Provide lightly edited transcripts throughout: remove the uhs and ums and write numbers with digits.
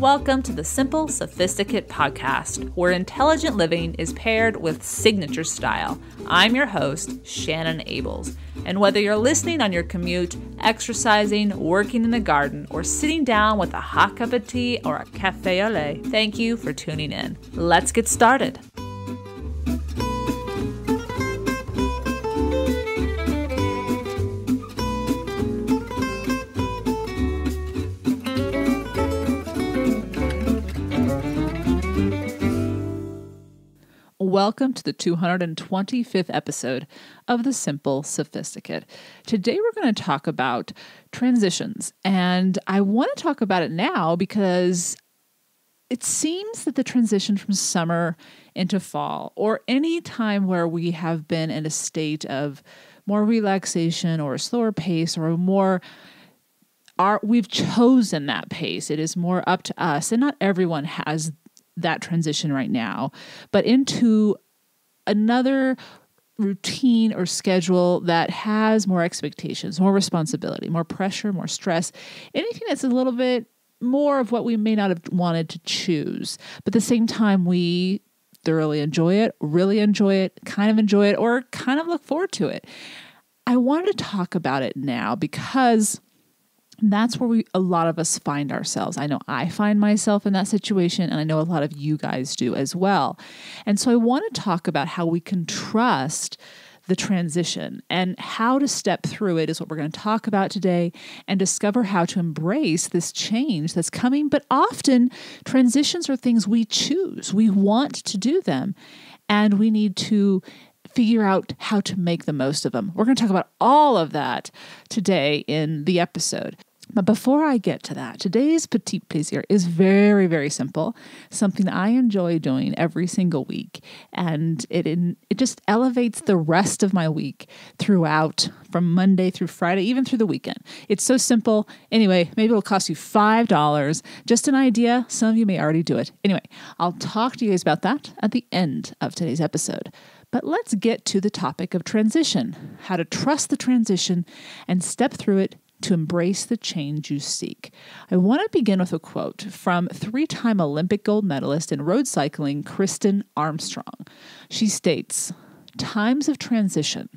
Welcome to the Simple Sophisticate podcast, where intelligent living is paired with signature style. I'm your host, Shannon Ables. And whether you're listening on your commute, exercising, working in the garden, or sitting down with a hot cup of tea or a cafe au lait, thank you for tuning in. Let's get started. Welcome to the 225th episode of the Simple Sophisticate. Today we're going to talk about transitions, and I want to talk about it now because it seems that the transition from summer into fall, or any time where we have been in a state of more relaxation or a slower pace or we've chosen that pace. It is more up to us, and not everyone has that transition right now, but into another routine or schedule that has more expectations, more responsibility, more pressure, more stress, anything that's a little bit more of what we may not have wanted to choose. But at the same time, we thoroughly enjoy it, really enjoy it, kind of enjoy it, or kind of look forward to it. I wanted to talk about it now because that's where a lot of us find ourselves. I know I find myself in that situation, and I know a lot of you guys do as well. And so I want to talk about how we can trust the transition, and how to step through it is what we're going to talk about today, and discover how to embrace this change that's coming. But often transitions are things we choose. We want to do them, and we need to figure out how to make the most of them. We're going to talk about all of that today in the episode. But before I get to that, today's petit plaisir is very, very simple, something I enjoy doing every single week. And it just elevates the rest of my week throughout, from Monday through Friday, even through the weekend. It's so simple. Anyway, maybe it'll cost you $5. Just an idea. Some of you may already do it. Anyway, I'll talk to you guys about that at the end of today's episode. But let's get to the topic of transition, how to trust the transition and step through it to embrace the change you seek. I want to begin with a quote from three-time Olympic gold medalist in road cycling, Kristen Armstrong. She states, "Times of transition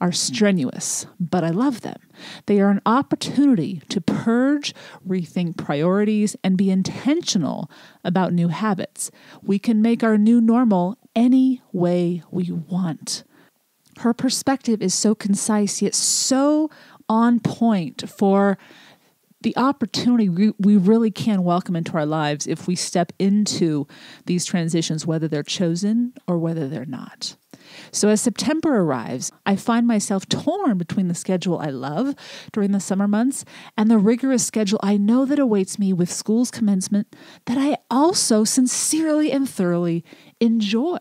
are strenuous, but I love them. They are an opportunity to purge, rethink priorities, and be intentional about new habits. We can make our new normal any way we want." Her perspective is so concise, yet so on point for the opportunity we really can welcome into our lives if we step into these transitions, whether they're chosen or whether they're not. So as September arrives, I find myself torn between the schedule I love during the summer months and the rigorous schedule I know that awaits me with school's commencement that I also sincerely and thoroughly enjoy.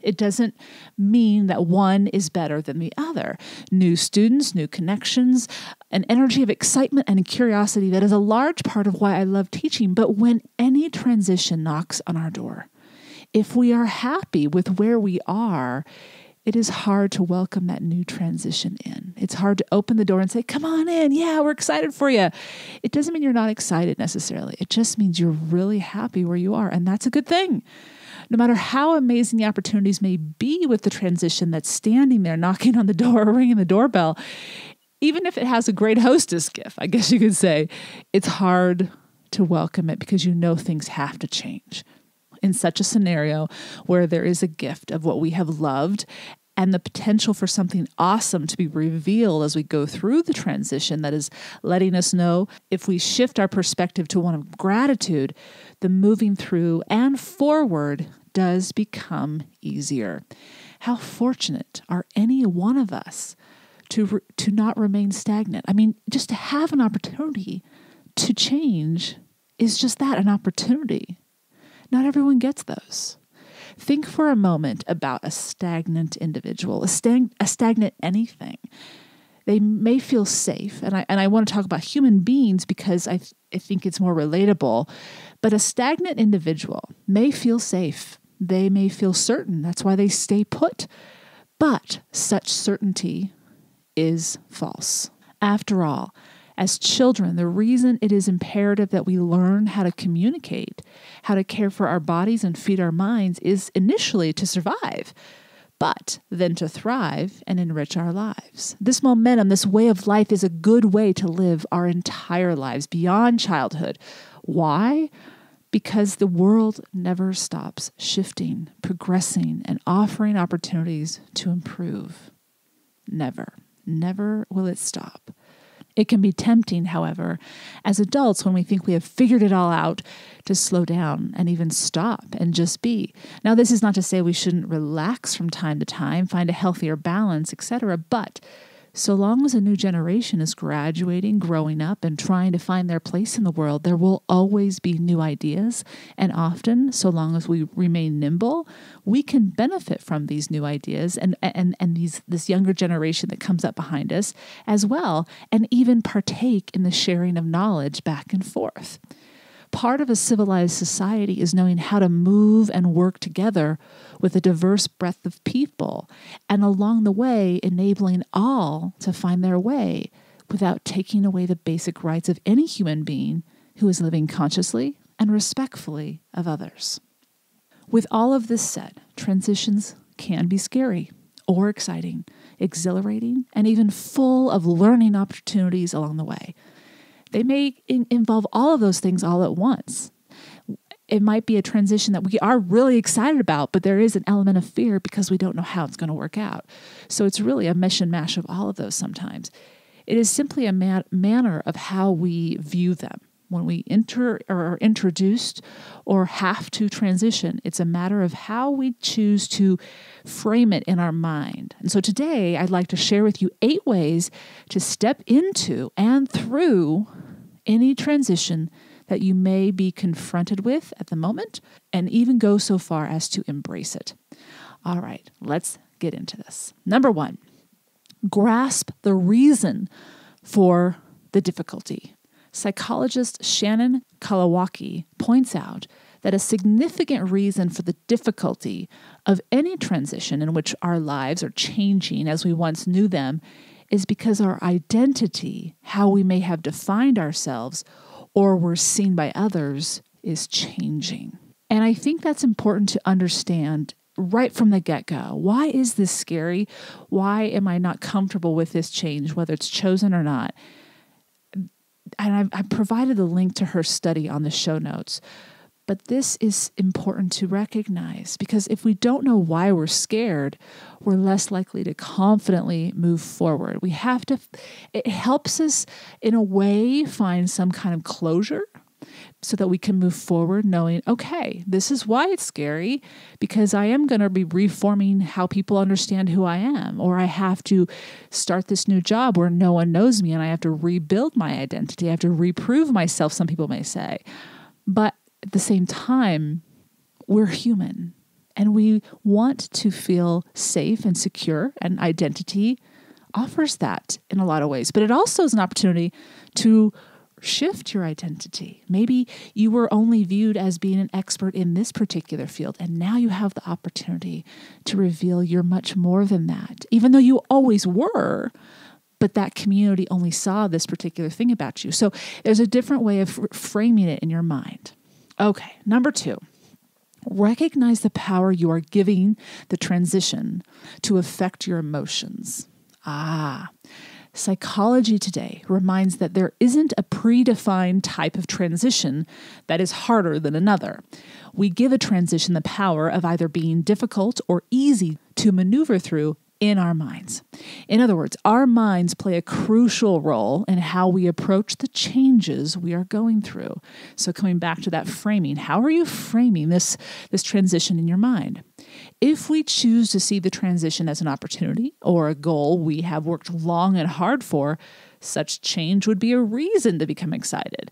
It doesn't mean that one is better than the other. New students, new connections, an energy of excitement and curiosity that is a large part of why I love teaching. But when any transition knocks on our door, if we are happy with where we are, it is hard to welcome that new transition in. It's hard to open the door and say, "Come on in. Yeah, we're excited for you." It doesn't mean you're not excited necessarily. It just means you're really happy where you are. And that's a good thing. No matter how amazing the opportunities may be with the transition that's standing there knocking on the door or ringing the doorbell, even if it has a great hostess gift, I guess you could say, it's hard to welcome it because you know things have to change. In such a scenario where there is a gift of what we have loved and the potential for something awesome to be revealed as we go through the transition that is letting us know, if we shift our perspective to one of gratitude, the moving through and forward does become easier. How fortunate are any one of us to not remain stagnant? I mean, just to have an opportunity to change is just that, an opportunity. Not everyone gets those. Think for a moment about a stagnant individual, a stagnant anything. They may feel safe, and I want to talk about human beings because I think it's more relatable, but a stagnant individual may feel safe. They may feel certain. That's why they stay put. But such certainty is false. After all, As children, the reason it is imperative that we learn how to communicate, how to care for our bodies and feed our minds is initially to survive, but then to thrive and enrich our lives. This momentum, this way of life is a good way to live our entire lives beyond childhood. Why? Because the world never stops shifting, progressing, and offering opportunities to improve. Never will it stop. It can be tempting, however, as adults when we think we have figured it all out to slow down and even stop and just be. Now, this is not to say we shouldn't relax from time to time, find a healthier balance, etc., but so long as a new generation is graduating, growing up, and trying to find their place in the world, there will always be new ideas. And often, so long as we remain nimble, we can benefit from these new ideas and this younger generation that comes up behind us as well, and even partake in the sharing of knowledge back and forth. Part of a civilized society is knowing how to move and work together with a diverse breadth of people, and along the way, enabling all to find their way without taking away the basic rights of any human being who is living consciously and respectfully of others. With all of this said, transitions can be scary or exciting, exhilarating, and even full of learning opportunities along the way. They may involve all of those things all at once. It might be a transition that we are really excited about, but there is an element of fear because we don't know how it's going to work out. So it's really a mish and mash of all of those sometimes. It is simply a manner of how we view them. When we enter or are introduced or have to transition, it's a matter of how we choose to frame it in our mind. And so today, I'd like to share with you 8 ways to step into and through any transition that you may be confronted with at the moment, and even go so far as to embrace it. All right, let's get into this. Number 1, grasp the reason for the difficulty. Psychologist Shannon Ables points out that a significant reason for the difficulty of any transition in which our lives are changing as we once knew them is because our identity, how we may have defined ourselves or were seen by others, is changing. And I think that's important to understand right from the get-go. Why is this scary? Why am I not comfortable with this change, whether it's chosen or not? And I've provided the link to her study on the show notes. But this is important to recognize, because if we don't know why we're scared, we're less likely to confidently move forward. It helps us in a way find some kind of closure so that we can move forward knowing, okay, this is why it's scary, because I am going to be reforming how people understand who I am, or I have to start this new job where no one knows me and I have to rebuild my identity. I have to reprove myself, some people may say. But at the same time, we're human and we want to feel safe and secure, and identity offers that in a lot of ways. But it also is an opportunity to shift your identity. Maybe you were only viewed as being an expert in this particular field, and now you have the opportunity to reveal you're much more than that, even though you always were. But that community only saw this particular thing about you. So there's a different way of framing it in your mind. Okay, number 2, recognize the power you are giving the transition to affect your emotions. Psychology today reminds that there isn't a predefined type of transition that is harder than another. We give a transition the power of either being difficult or easy to maneuver through in our minds. In other words, our minds play a crucial role in how we approach the changes we are going through. So coming back to that framing, how are you framing this transition in your mind? If we choose to see the transition as an opportunity or a goal we have worked long and hard for, such change would be a reason to become excited.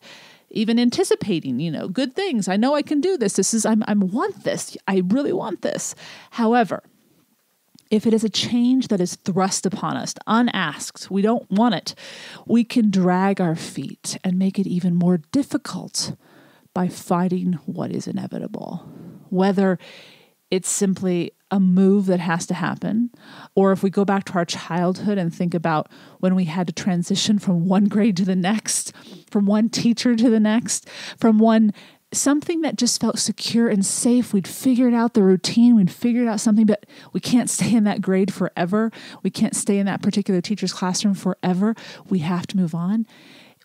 Even anticipating, good things. I know I can do this. I want this. I really want this. However, if it is a change that is thrust upon us, unasked, we don't want it, we can drag our feet and make it even more difficult by fighting what is inevitable. Whether It's simply a move that has to happen. Or if we go back to our childhood and think about when we had to transition from one grade to the next, from one teacher to the next, from something that just felt secure and safe. We'd figured out the routine. We'd figured out something, but we can't stay in that grade forever. We can't stay in that particular teacher's classroom forever. We have to move on.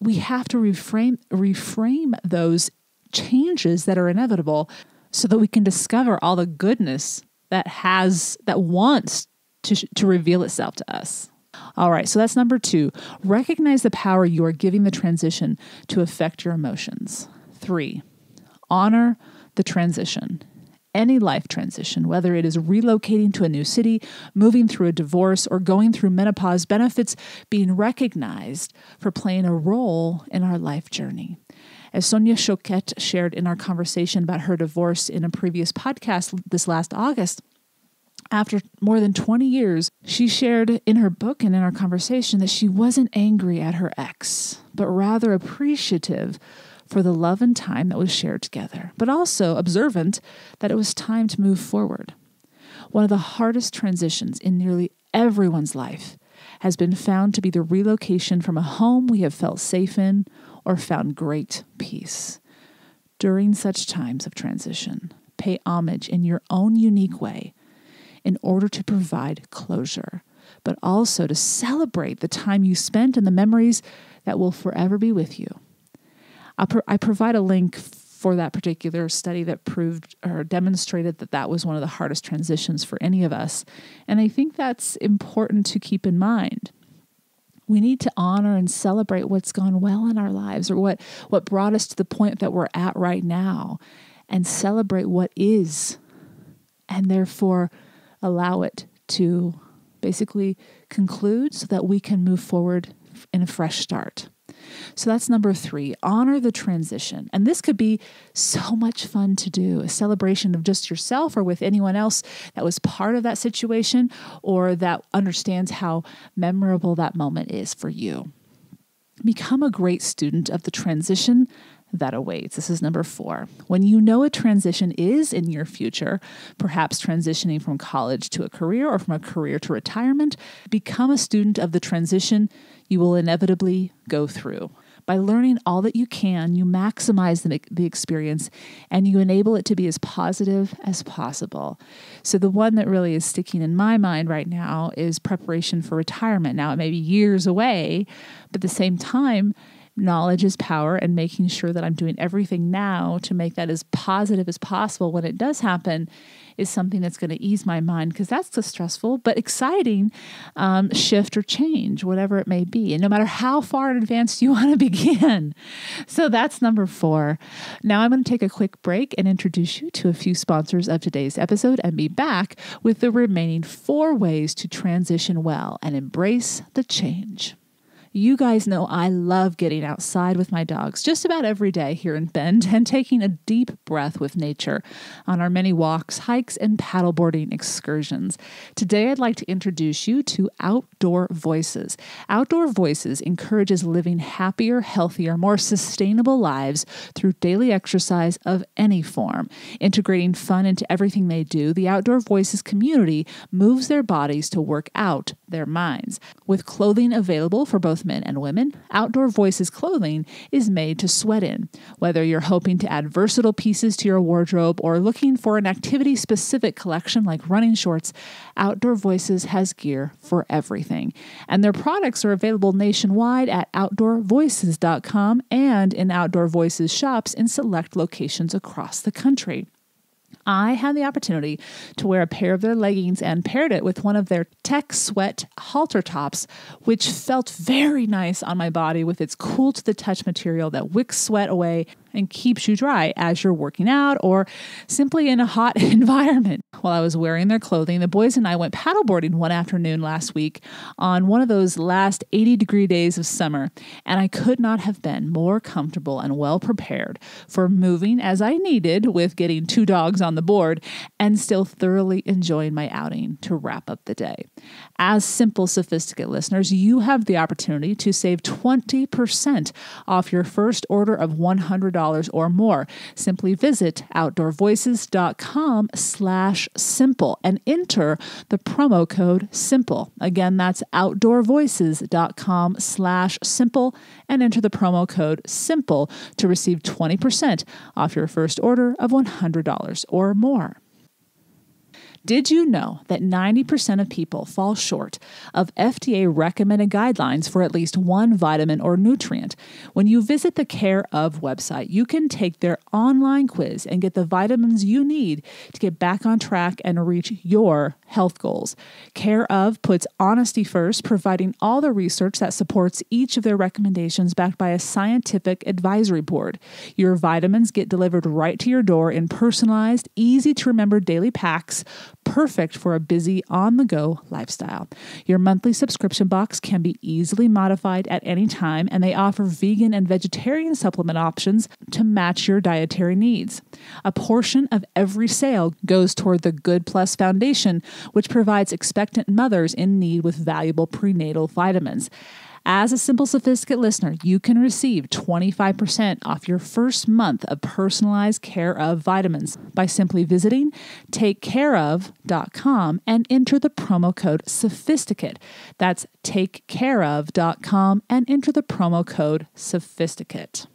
We have to reframe those changes that are inevitable so that we can discover all the goodness that wants to reveal itself to us. All right, so that's number 2. Recognize the power you are giving the transition to affect your emotions. 3, honor the transition. Any life transition, whether it is relocating to a new city, moving through a divorce, or going through menopause, benefits being recognized for playing a role in our life journey. As Sonia Choquette shared in our conversation about her divorce in a previous podcast this last August, after more than 20 years, she shared in her book and in our conversation that she wasn't angry at her ex, but rather appreciative for the love and time that was shared together, but also observant that it was time to move forward. One of the hardest transitions in nearly everyone's life has been found to be the relocation from a home we have felt safe in or found great peace. During such times of transition, pay homage in your own unique way in order to provide closure, but also to celebrate the time you spent and the memories that will forever be with you. I provide a link for that particular study that proved or demonstrated that was one of the hardest transitions for any of us. And I think that's important to keep in mind. We need to honor and celebrate what's gone well in our lives, or what brought us to the point that we're at right now, and celebrate what is, and therefore allow it to basically conclude so that we can move forward in a fresh start. So that's number 3, honor the transition. And this could be so much fun to do, a celebration of just yourself or with anyone else that was part of that situation or that understands how memorable that moment is for you. Become a great student of the transition that awaits. This is number 4. When you know a transition is in your future, perhaps transitioning from college to a career or from a career to retirement, become a student of the transition you will inevitably go through. By learning all that you can, you maximize the experience and you enable it to be as positive as possible. So the one that really is sticking in my mind right now is preparation for retirement. Now, it may be years away, but at the same time, knowledge is power, and making sure that I'm doing everything now to make that as positive as possible when it does happen is something that's going to ease my mind, because that's a stressful but exciting shift or change, whatever it may be. And no matter how far in advance you want to begin. So that's number 4. Now I'm going to take a quick break and introduce you to a few sponsors of today's episode and be back with the remaining 4 ways to transition well and embrace the change. You guys know I love getting outside with my dogs just about every day here in Bend and taking a deep breath with nature on our many walks, hikes, and paddleboarding excursions. Today, I'd like to introduce you to Outdoor Voices. Outdoor Voices encourages living happier, healthier, more sustainable lives through daily exercise of any form. Integrating fun into everything they do, the Outdoor Voices community moves their bodies to work out their minds. With clothing available for both men and women, Outdoor Voices clothing is made to sweat in. Whether you're hoping to add versatile pieces to your wardrobe or looking for an activity-specific collection like running shorts, Outdoor Voices has gear for everything. And their products are available nationwide at outdoorvoices.com and in Outdoor Voices shops in select locations across the country. I had the opportunity to wear a pair of their leggings and paired it with one of their Tech Sweat halter tops, which felt very nice on my body with its cool to the touch material that wicks sweat away and keeps you dry as you're working out or simply in a hot environment. While I was wearing their clothing, the boys and I went paddleboarding one afternoon last week on one of those last 80-degree days of summer, and I could not have been more comfortable and well prepared for moving as I needed with getting 2 dogs on the board and still thoroughly enjoying my outing to wrap up the day. As Simple Sophisticate listeners, you have the opportunity to save 20% off your first order of $100 or more. Simply visit outdoorvoices.com/simple and enter the promo code SIMPLE. Again, that's outdoorvoices.com/simple and enter the promo code SIMPLE to receive 20% off your first order of $100 or more. Did you know that 90% of people fall short of FDA-recommended guidelines for at least one vitamin or nutrient? When you visit the Care Of website, you can take their online quiz and get the vitamins you need to get back on track and reach your health goals. Care Of puts honesty first, providing all the research that supports each of their recommendations backed by a scientific advisory board. Your vitamins get delivered right to your door in personalized, easy-to-remember daily packs, perfect for a busy on-the-go lifestyle. Your monthly subscription box can be easily modified at any time, and they offer vegan and vegetarian supplement options to match your dietary needs. A portion of every sale goes toward the Good Plus Foundation, which provides expectant mothers in need with valuable prenatal vitamins. As a Simple Sophisticate listener, you can receive 25% off your first month of personalized Care Of vitamins by simply visiting takecareof.com and enter the promo code Sophisticate. That's takecareof.com and enter the promo code Sophisticate.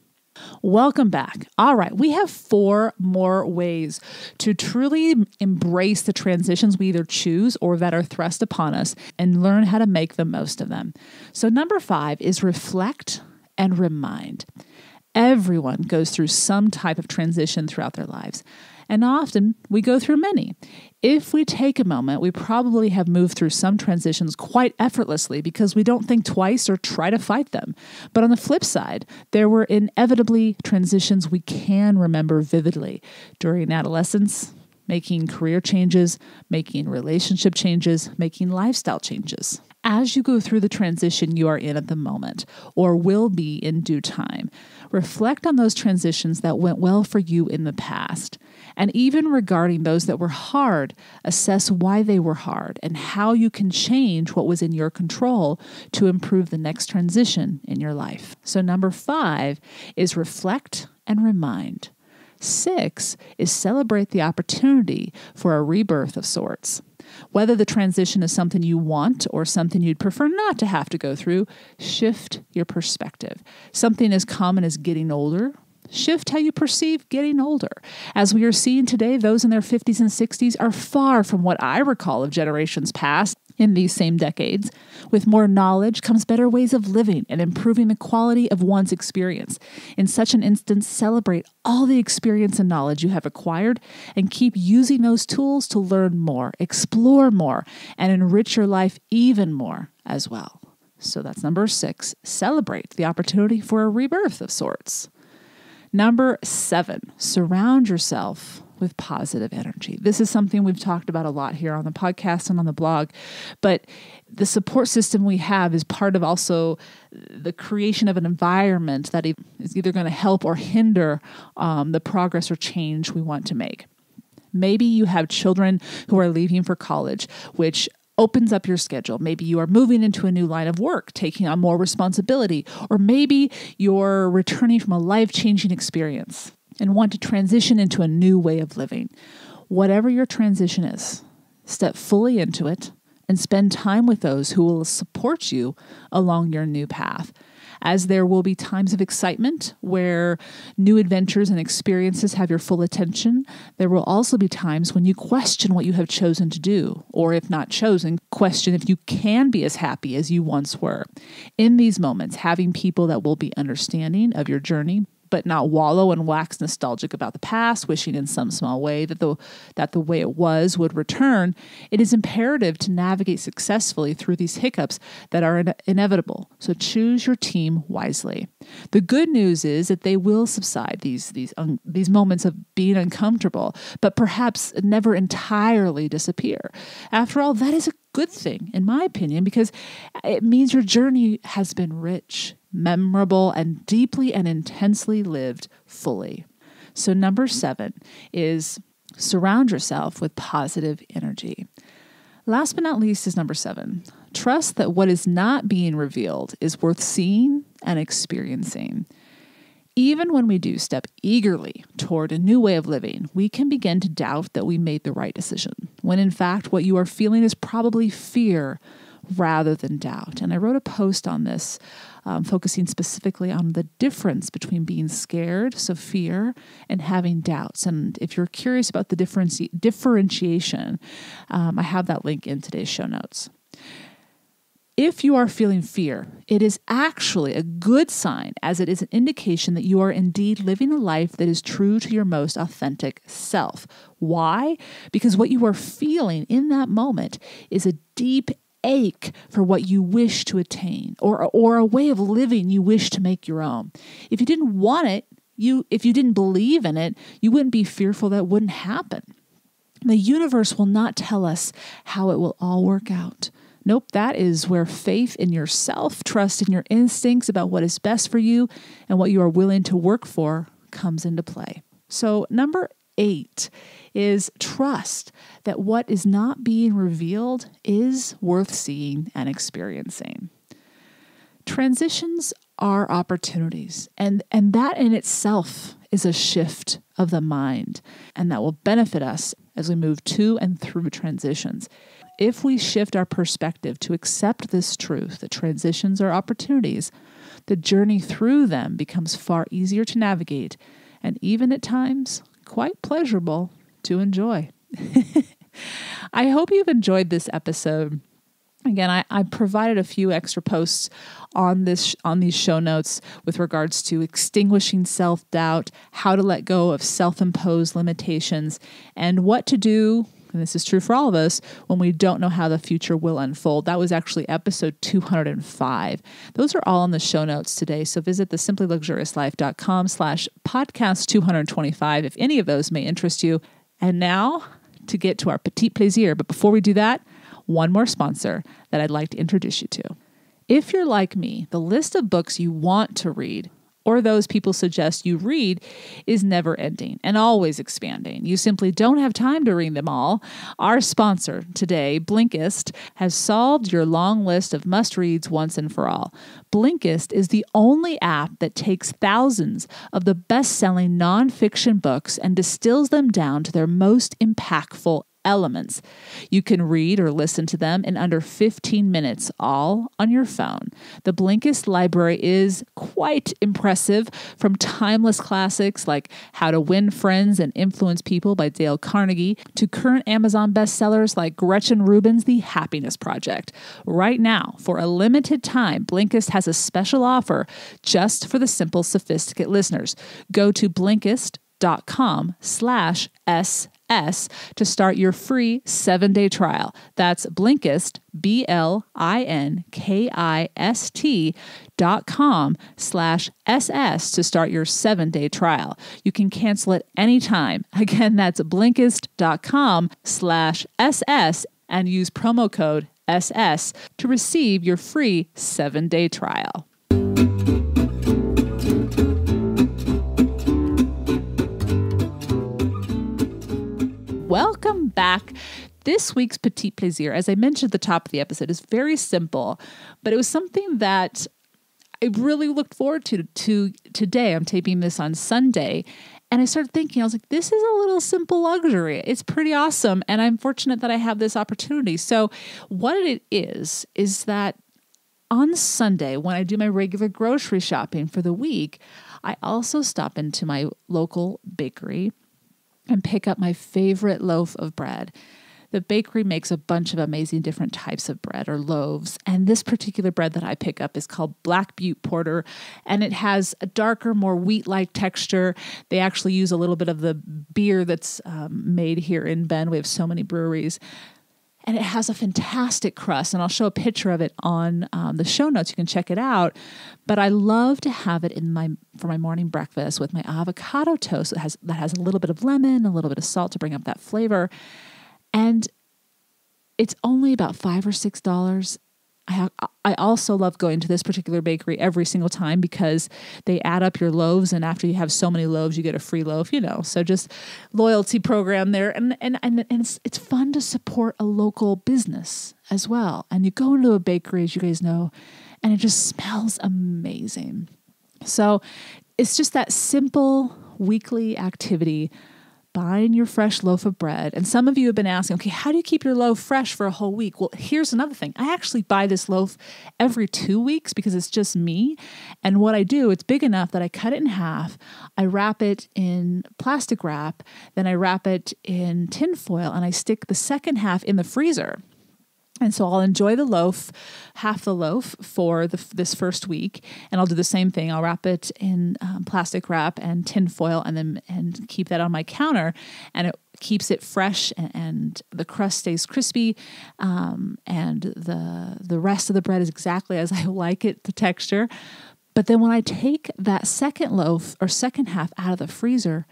Welcome back. All right, we have 4 more ways to truly embrace the transitions we either choose or that are thrust upon us and learn how to make the most of them. So number 5 is reflect and remind. Everyone goes through some type of transition throughout their lives, and often we go through many. If we take a moment, we probably have moved through some transitions quite effortlessly because we don't think twice or try to fight them. But on the flip side, there were inevitably transitions we can remember vividly during adolescence, making career changes, making relationship changes, making lifestyle changes. As you go through the transition you are in at the moment, or will be in due time, reflect on those transitions that went well for you in the past. And even regarding those that were hard, assess why they were hard and how you can change what was in your control to improve the next transition in your life. So number 5 is reflect and remind. 6 is celebrate the opportunity for a rebirth of sorts. Whether the transition is something you want or something you'd prefer not to have to go through, shift your perspective. Something as common as getting older, shift how you perceive getting older. As we are seeing today, those in their 50s and 60s are far from what I recall of generations past in these same decades. With more knowledge comes better ways of living and improving the quality of one's experience. In such an instance, celebrate all the experience and knowledge you have acquired and keep using those tools to learn more, explore more, and enrich your life even more as well. So that's number 6, celebrate the opportunity for a rebirth of sorts. Number 7, surround yourself with positive energy. This is something we've talked about a lot here on the podcast and on the blog, but the support system we have is part of also the creation of an environment that is either going to help or hinder the progress or change we want to make. Maybe you have children who are leaving for college, which opens up your schedule. Maybe you are moving into a new line of work, taking on more responsibility, or maybe you're returning from a life-changing experience and want to transition into a new way of living. Whatever your transition is, step fully into it and spend time with those who will support you along your new path. As there will be times of excitement where new adventures and experiences have your full attention, there will also be times when you question what you have chosen to do, or if not chosen, question if you can be as happy as you once were. In these moments, having people that will be understanding of your journey, but not wallow and wax nostalgic about the past, wishing in some small way that the way it was would return, it is imperative to navigate successfully through these hiccups that are inevitable. So choose your team wisely. The good news is that they will subside, these moments of being uncomfortable, but perhaps never entirely disappear. After all, that is a good thing, in my opinion, because it means your journey has been rich, memorable, and deeply and intensely lived fully. So number 7 is surround yourself with positive energy. Last but not least is number 7. Trust that what is not being revealed is worth seeing and experiencing. Even when we do step eagerly toward a new way of living, we can begin to doubt that we made the right decision, when in fact what you are feeling is probably fear rather than doubt. And I wrote a post on this, focusing specifically on the difference between being scared, so fear, and having doubts. And if you're curious about the differentiation, I have that link in today's show notes. If you are feeling fear, it is actually a good sign, as it is an indication that you are indeed living a life that is true to your most authentic self. Why? Because what you are feeling in that moment is a deep ache for what you wish to attain, or a way of living you wish to make your own. If you didn't want it, if you didn't believe in it, you wouldn't be fearful that it wouldn't happen. The universe will not tell us how it will all work out. Nope, that is where faith in yourself, trust in your instincts about what is best for you and what you are willing to work for comes into play. So number 8 is trust that what is not being revealed is worth seeing and experiencing. Transitions are opportunities, and that in itself is a shift of the mind, and that will benefit us as we move to and through transitions. If we shift our perspective to accept this truth that transitions are opportunities, the journey through them becomes far easier to navigate and even at times quite pleasurable to enjoy. I hope you've enjoyed this episode. Again, I provided a few extra posts on these show notes with regards to extinguishing self-doubt, how to let go of self-imposed limitations, and what to do, and this is true for all of us, when we don't know how the future will unfold. That was actually episode 205. Those are all in the show notes today, so visit the simplyluxuriouslife.com/podcast 225 if any of those may interest you. And now to get to our petit plaisir. But before we do that, one more sponsor that I'd like to introduce you to. If you're like me, the list of books you want to read, or those people suggest you read, is never ending and always expanding. You simply don't have time to read them all. Our sponsor today, Blinkist, has solved your long list of must-reads once and for all. Blinkist is the only app that takes thousands of the best-selling nonfiction books and distills them down to their most impactful elements. You can read or listen to them in under 15 minutes, all on your phone. The Blinkist library is quite impressive, from timeless classics like How to Win Friends and Influence People by Dale Carnegie to current Amazon bestsellers like Gretchen Rubin's The Happiness Project. Right now, for a limited time, Blinkist has a special offer just for the Simple Sophisticate listeners. Go to Blinkist.com/SS to start your free 7-day trial. That's Blinkist, BLINKIST.com/SS to start your 7-day trial. You can cancel at any time. Again, that's Blinkist.com/SS and use promo code SS to receive your free 7-day trial. Welcome back. This week's Petit Plaisir, as I mentioned at the top of the episode, is very simple, but it was something that I really looked forward to today. I'm taping this on Sunday, and I started thinking, I was like, this is a little simple luxury. It's pretty awesome, and I'm fortunate that I have this opportunity. So what it is that on Sunday, when I do my regular grocery shopping for the week, I also stop into my local bakery and pick up my favorite loaf of bread. The bakery makes a bunch of amazing different types of bread or loaves, and this particular bread that I pick up is called Black Butte Porter, and it has a darker, more wheat-like texture. They actually use a little bit of the beer that's made here in Bend. We have so many breweries. And it has a fantastic crust, and I'll show a picture of it on the show notes. You can check it out. But I love to have it for my morning breakfast with my avocado toast that has a little bit of lemon, a little bit of salt to bring up that flavor. And it's only about $5 or $6. I also love going to this particular bakery every single time because they add up your loaves, and after you have so many loaves, you get a free loaf, so just loyalty program there. And it's fun to support a local business as well. And you go into a bakery, as you guys know, and it just smells amazing. So it's just that simple weekly activity, buying your fresh loaf of bread. And some of you have been asking, okay, how do you keep your loaf fresh for a whole week? Well, here's another thing. I actually buy this loaf every 2 weeks because it's just me. And what I do, it's big enough that I cut it in half. I wrap it in plastic wrap. Then I wrap it in tin foil and I stick the second half in the freezer. And so I'll enjoy the loaf, half the loaf for this first week. And I'll do the same thing. I'll wrap it in plastic wrap and tin foil and keep that on my counter. And it keeps it fresh and the crust stays crispy. And the rest of the bread is exactly as I like it, the texture. But then when I take that second loaf or second half out of the freezer,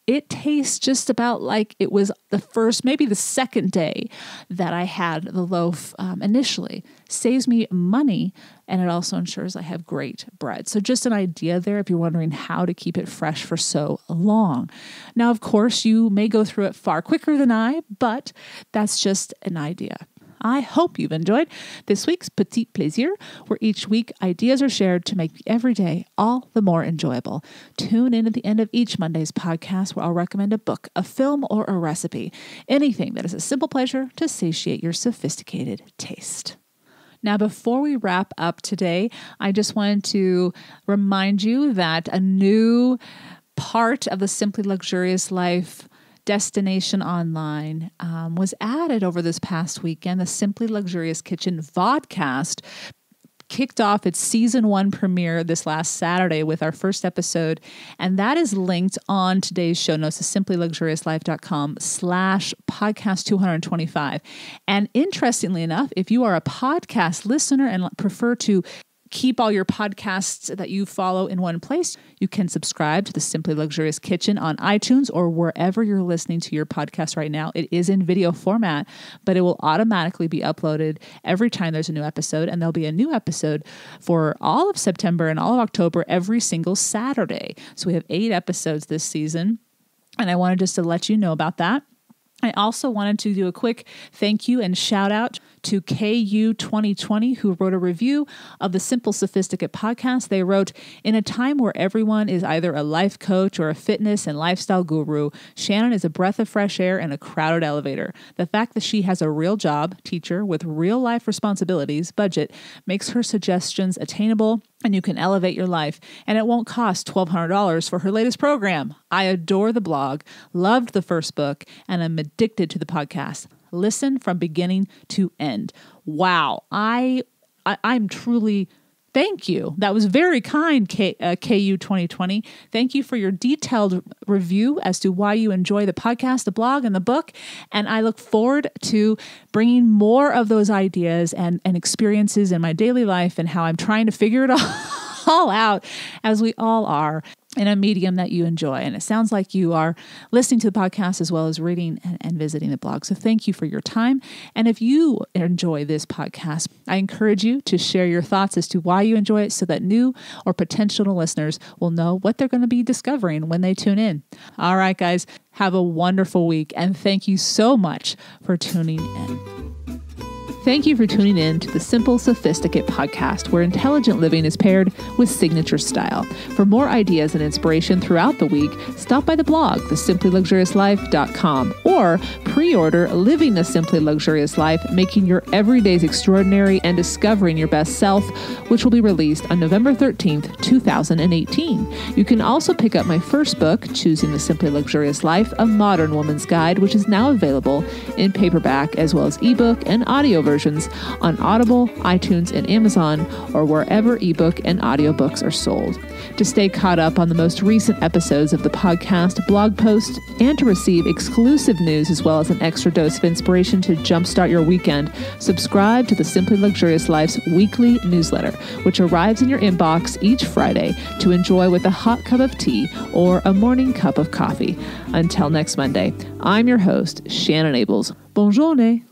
it tastes just about like it was the first, maybe the second day that I had the loaf initially. Saves me money, and it also ensures I have great bread. So just an idea there if you're wondering how to keep it fresh for so long. Now, of course, you may go through it far quicker than I, but that's just an idea. I hope you've enjoyed this week's Petit Plaisir, where each week ideas are shared to make every day all the more enjoyable. Tune in at the end of each Monday's podcast where I'll recommend a book, a film, or a recipe. Anything that is a simple pleasure to satiate your sophisticated taste. Now, before we wrap up today, I just wanted to remind you that a new part of the Simply Luxurious Life destination online was added over this past weekend. The Simply Luxurious Kitchen vodcast kicked off its season 1 premiere this last Saturday with our first episode. And that is linked on today's show notes to simplyluxuriouslife.com/podcast 225. And interestingly enough, if you are a podcast listener and prefer to keep all your podcasts that you follow in one place, you can subscribe to the Simply Luxurious Kitchen on iTunes or wherever you're listening to your podcast right now. It is in video format, but it will automatically be uploaded every time there's a new episode. And there'll be a new episode for all of September and all of October every single Saturday. So we have 8 episodes this season. And I wanted just to let you know about that. I also wanted to do a quick thank you and shout out to KU 2020, who wrote a review of the Simple Sophisticate podcast. They wrote, "In a time where everyone is either a life coach or a fitness and lifestyle guru, Shannon is a breath of fresh air in a crowded elevator. The fact that she has a real job, teacher, with real life responsibilities, budget, makes her suggestions attainable, and you can elevate your life. And it won't cost $1,200 for her latest program. I adore the blog, loved the first book, and I'm addicted to the podcast. Listen from beginning to end." Wow. I'm truly, thank you. That was very kind, KU 2020. Thank you for your detailed review as to why you enjoy the podcast, the blog, and the book. And I look forward to bringing more of those ideas and experiences in my daily life and how I'm trying to figure it all out, as we all are, in a medium that you enjoy. And it sounds like you are listening to the podcast as well as reading and visiting the blog. So thank you for your time. And if you enjoy this podcast, I encourage you to share your thoughts as to why you enjoy it so that new or potential listeners will know what they're going to be discovering when they tune in. All right, guys, have a wonderful week. And thank you so much for tuning in. Thank you for tuning in to the Simple Sophisticate podcast, where intelligent living is paired with signature style. For more ideas and inspiration throughout the week, stop by the blog, thesimplyluxuriouslife.com, or pre-order Living the Simply Luxurious Life, Making Your Everydays Extraordinary and Discovering Your Best Self, which will be released on November 13th, 2018. You can also pick up my first book, Choosing the Simply Luxurious Life, A Modern Woman's Guide, which is now available in paperback as well as ebook and audio versions on Audible, iTunes, and Amazon, or wherever ebook and audiobooks are sold. To stay caught up on the most recent episodes of the podcast, blog posts, and to receive exclusive news as well as an extra dose of inspiration to jumpstart your weekend, subscribe to the Simply Luxurious Life's weekly newsletter, which arrives in your inbox each Friday to enjoy with a hot cup of tea or a morning cup of coffee. Until next Monday, I'm your host, Shannon Ables. Bonne journée.